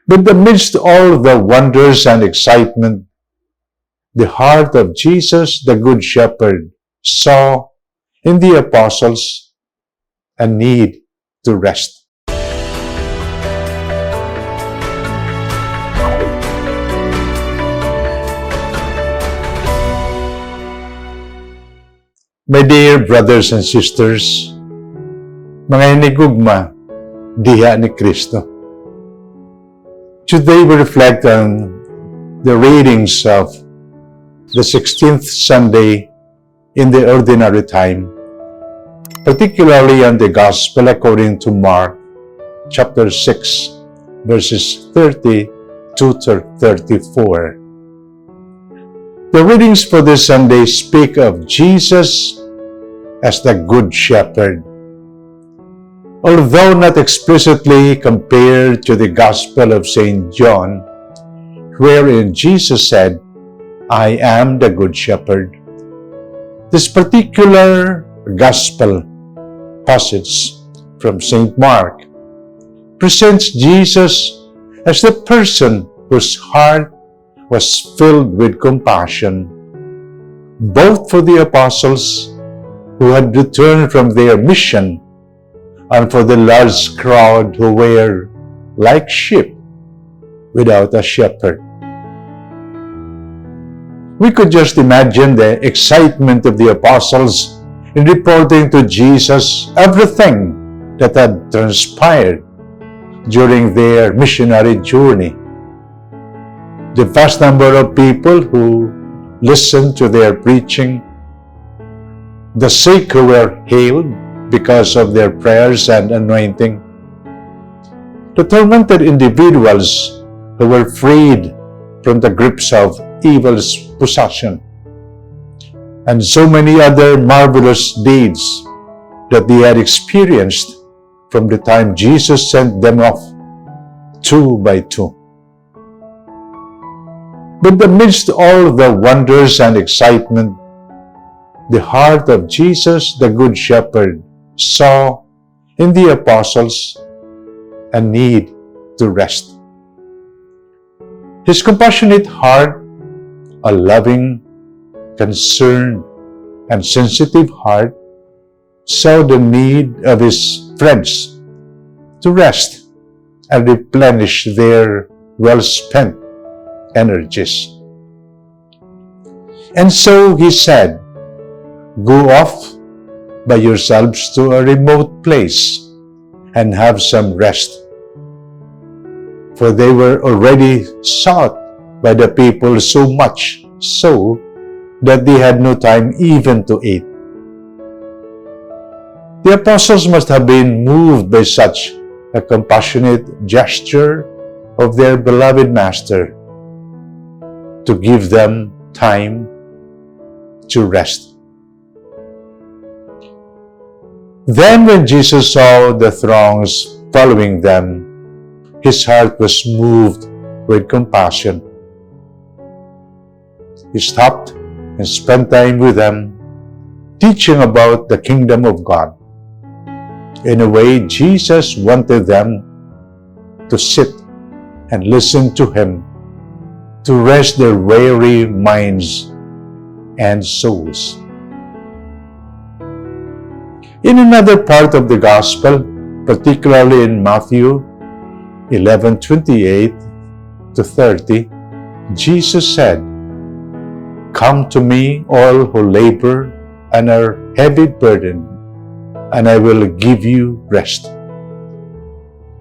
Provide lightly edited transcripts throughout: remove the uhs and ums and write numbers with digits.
But amidst all the wonders and excitement, the heart of Jesus, the Good Shepherd, saw in the apostles a need to rest. My dear brothers and sisters, mga hinigugma, diha ni Kristo. Today we reflect on the readings of the 16th Sunday in the Ordinary Time, particularly on the Gospel according to Mark, chapter 6, verses 30 to 34. The readings for this Sunday speak of Jesus as the Good Shepherd. Although not explicitly compared to the Gospel of St. John, wherein Jesus said, "I am the Good Shepherd," this particular Gospel passage from St. Mark presents Jesus as the person whose heart was filled with compassion, both for the apostles who had returned from their mission and for the large crowd who were like sheep without a shepherd. We could just imagine the excitement of the apostles in reporting to Jesus everything that had transpired during their missionary journey. The vast number of people who listened to their preaching, the sick who were healed because of their prayers and anointing, the tormented individuals who were freed from the grips of evil's possession, and so many other marvelous deeds that they had experienced from the time Jesus sent them off two by two. But amidst all the wonders and excitement, the heart of Jesus, the Good Shepherd, saw in the apostles a need to rest. His compassionate heart, a loving, concerned, and sensitive heart, saw the need of his friends to rest and replenish their well-spent energies. And so he said, "Go off by yourselves to a remote place and have some rest." For they were already sought by the people so much so that they had no time even to eat. The apostles must have been moved by such a compassionate gesture of their beloved Master to give them time to rest. Then when Jesus saw the throngs following them, his heart was moved with compassion. He stopped and spent time with them, teaching about the kingdom of God. In a way, Jesus wanted them to sit and listen to him, to rest their weary minds and souls. In another part of the Gospel, particularly in Matthew 11:28 to 30, Jesus said, "Come to me, all who labor and are heavy burdened, and I will give you rest.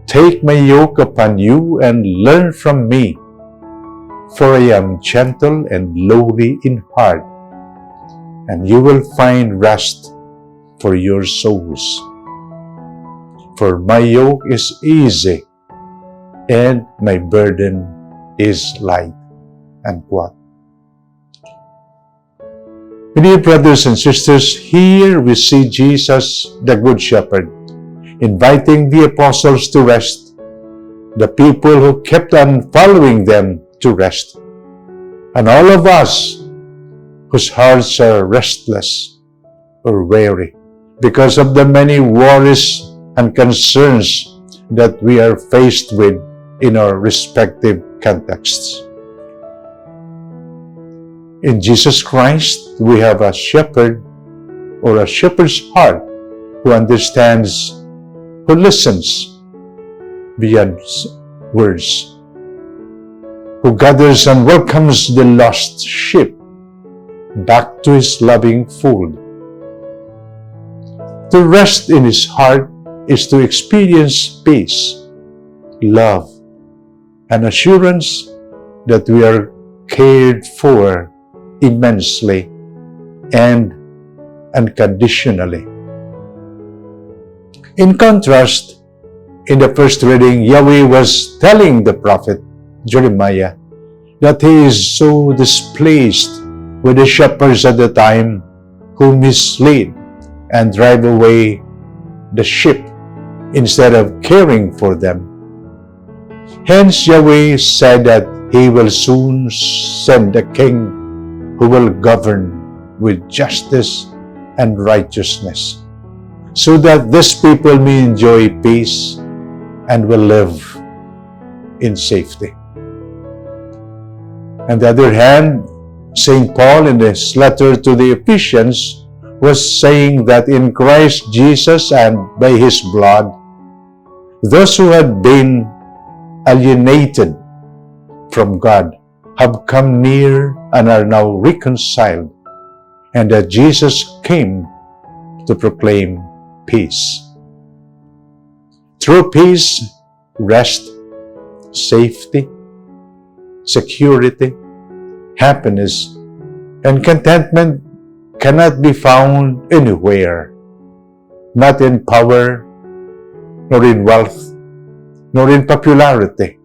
Take my yoke upon you and learn from me, for I am gentle and lowly in heart, and you will find rest for your souls. For my yoke is easy, and my burden is light." Unquote. Dear brothers and sisters, here we see Jesus, the Good Shepherd, inviting the apostles to rest, the people who kept on following them to rest, and all of us whose hearts are restless or weary because of the many worries and concerns that we are faced with in our respective contexts. In Jesus Christ, we have a shepherd or a shepherd's heart who understands, who listens beyond words, who gathers and welcomes the lost sheep back to his loving fold. To rest in his heart is to experience peace, love, and assurance that we are cared for immensely and unconditionally. In contrast, in the first reading, Yahweh was telling the prophet Jeremiah that he is so displeased with the shepherds at the time who mislead and drive away the sheep instead of caring for them. Hence, Yahweh said that he will soon send a king who will govern with justice and righteousness, so that this people may enjoy peace and will live in safety. On the other hand, St. Paul in his letter to the Ephesians was saying that in Christ Jesus and by his blood, those who had been alienated from God have come near and are now reconciled, and that Jesus came to proclaim peace. Through peace, rest, safety, security, happiness, and contentment cannot be found anywhere, not in power, nor in wealth, nor in popularity,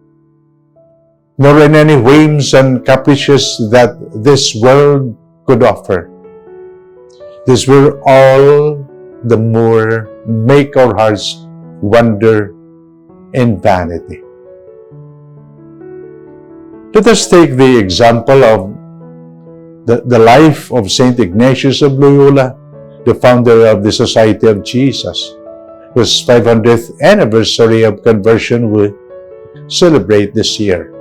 nor in any whims and caprices that this world could offer. This will all the more make our hearts wander in vanity. Let us take the example of the life of St. Ignatius of Loyola, the founder of the Society of Jesus, whose 500th anniversary of conversion we celebrate this year.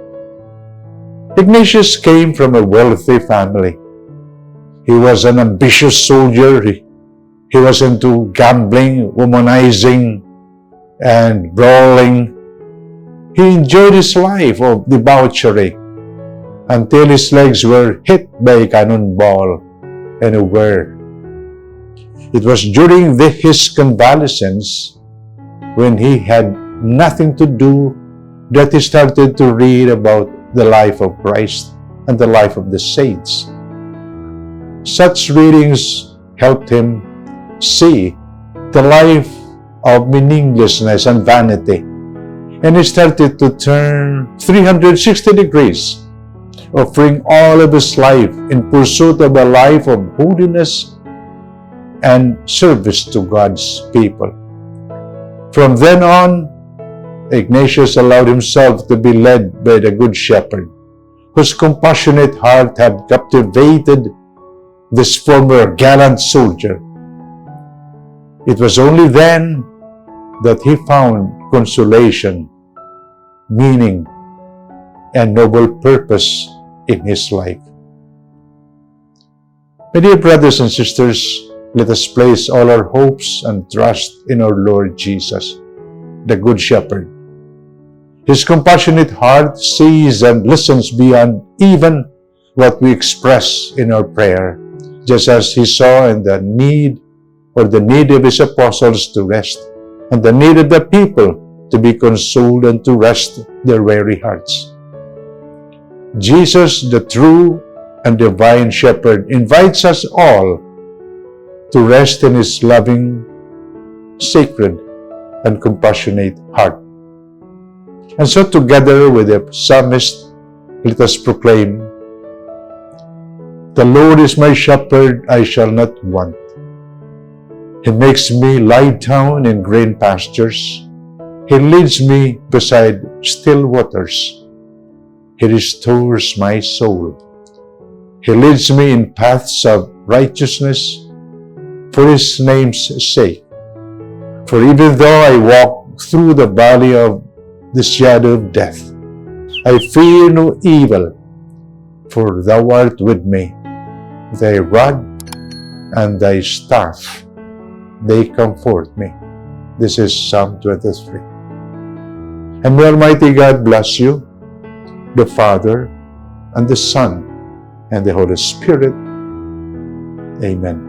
Ignatius came from a wealthy family. He was an ambitious soldier. He was into gambling, womanizing, and brawling. He enjoyed his life of debauchery until his legs were hit by a cannonball and a whir. It was during his convalescence, when he had nothing to do, that he started to read about the life of Christ and the life of the saints. Such readings helped him see the life of meaninglessness and vanity, and he started to turn 360 degrees, offering all of his life in pursuit of a life of holiness and service to God's people. From then on, Ignatius allowed himself to be led by the Good Shepherd, whose compassionate heart had captivated this former gallant soldier. It was only then that he found consolation, meaning, and noble purpose in his life. My dear brothers and sisters, let us place all our hopes and trust in our Lord Jesus, the Good Shepherd. His compassionate heart sees and listens beyond even what we express in our prayer, just as he saw in the need of his apostles to rest, and the need of the people to be consoled and to rest their weary hearts. Jesus, the true and divine shepherd, invites us all to rest in his loving, sacred, and compassionate heart. And so together with the psalmist, let us proclaim, "The Lord is my shepherd, I shall not want. He makes me lie down in green pastures. He leads me beside still waters. He restores my soul. He leads me in paths of righteousness for his name's sake. For even though I walk through the valley of the shadow of death. I fear no evil, for thou art with me. Thy rod and thy staff, they comfort me. This is Psalm 23. And may Almighty God bless you, the Father, and the Son, and the Holy Spirit. Amen.